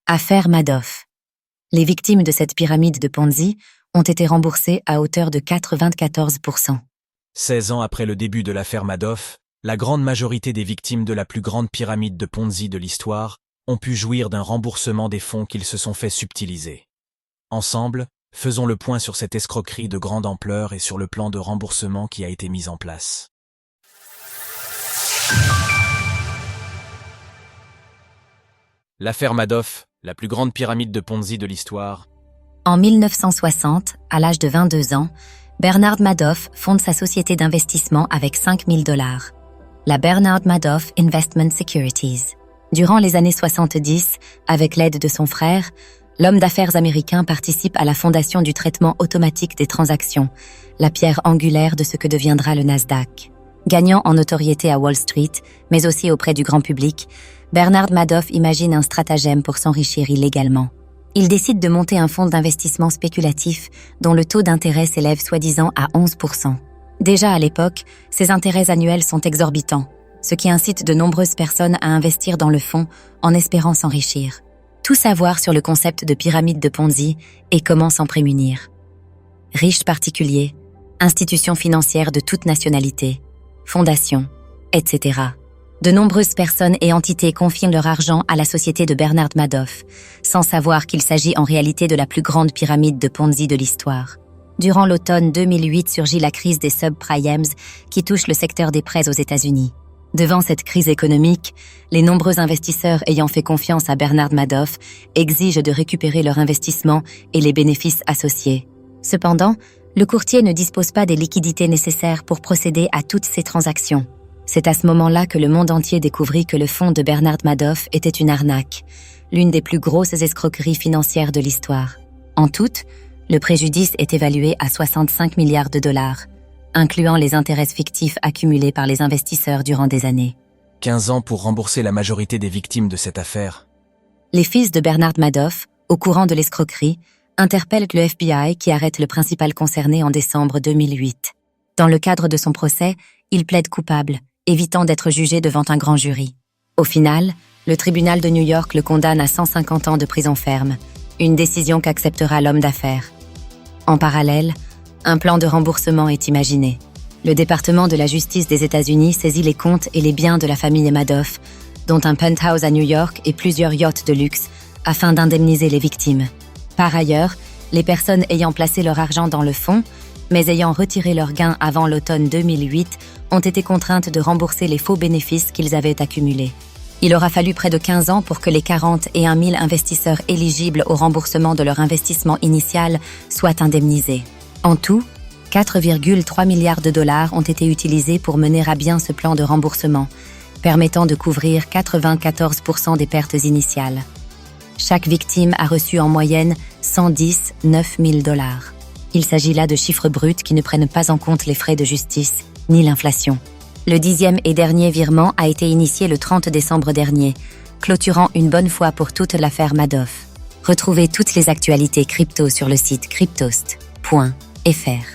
Affaire Madoff. Les victimes de cette pyramide de Ponzi ont été remboursées à hauteur de 94%. 16 ans après le début de l'affaire Madoff, la grande majorité des victimes de la plus grande pyramide de Ponzi de l'histoire ont pu jouir d'un remboursement des fonds qu'ils se sont fait subtiliser. Ensemble, faisons le point sur cette escroquerie de grande ampleur et sur le plan de remboursement qui a été mis en place. L'affaire Madoff, la plus grande pyramide de Ponzi de l'histoire. En 1960, à l'âge de 22 ans, Bernard Madoff fonde sa société d'investissement avec $5 000, la Bernard Madoff Investment Securities. Durant les années 70, avec l'aide de son frère, l'homme d'affaires américain participe à la fondation du traitement automatique des transactions, la pierre angulaire de ce que deviendra le Nasdaq. Gagnant en notoriété à Wall Street, mais aussi auprès du grand public, Bernard Madoff imagine un stratagème pour s'enrichir illégalement. Il décide de monter un fonds d'investissement spéculatif dont le taux d'intérêt s'élève soi-disant à 11%. Déjà à l'époque, ces intérêts annuels sont exorbitants, ce qui incite de nombreuses personnes à investir dans le fonds en espérant s'enrichir. Tout savoir sur le concept de pyramide de Ponzi et comment s'en prémunir. Riches particuliers, institutions financières de toute nationalité, fondations, etc. De nombreuses personnes et entités confient leur argent à la société de Bernard Madoff, sans savoir qu'il s'agit en réalité de la plus grande pyramide de Ponzi de l'histoire. Durant l'automne 2008 surgit la crise des subprimes qui touche le secteur des prêts aux États-Unis. Devant cette crise économique, les nombreux investisseurs ayant fait confiance à Bernard Madoff exigent de récupérer leur investissement et les bénéfices associés. Cependant, le courtier ne dispose pas des liquidités nécessaires pour procéder à toutes ces transactions. C'est à ce moment-là que le monde entier découvrit que le fonds de Bernard Madoff était une arnaque, l'une des plus grosses escroqueries financières de l'histoire. En tout, le préjudice est évalué à $65 milliards, incluant les intérêts fictifs accumulés par les investisseurs durant des années. 15 ans pour rembourser la majorité des victimes de cette affaire. Les fils de Bernard Madoff, au courant de l'escroquerie, interpellent le FBI qui arrête le principal concerné en décembre 2008. Dans le cadre de son procès, il plaide coupable, évitant d'être jugé devant un grand jury. Au final, le tribunal de New York le condamne à 150 ans de prison ferme, une décision qu'acceptera l'homme d'affaires. En parallèle, un plan de remboursement est imaginé. Le département de la justice des États-Unis saisit les comptes et les biens de la famille Madoff, dont un penthouse à New York et plusieurs yachts de luxe, afin d'indemniser les victimes. Par ailleurs, les personnes ayant placé leur argent dans le fonds, mais ayant retiré leurs gains avant l'automne 2008, ont été contraintes de rembourser les faux bénéfices qu'ils avaient accumulés. Il aura fallu près de 15 ans pour que les 41 000 investisseurs éligibles au remboursement de leur investissement initial soient indemnisés. En tout, $4,3 milliards ont été utilisés pour mener à bien ce plan de remboursement, permettant de couvrir 94% des pertes initiales. Chaque victime a reçu en moyenne $119 000. Il s'agit là de chiffres bruts qui ne prennent pas en compte les frais de justice, ni l'inflation. Le 10e et dernier virement a été initié le 30 décembre dernier, clôturant une bonne fois pour toute l'affaire Madoff. Retrouvez toutes les actualités crypto sur le site cryptost.fr.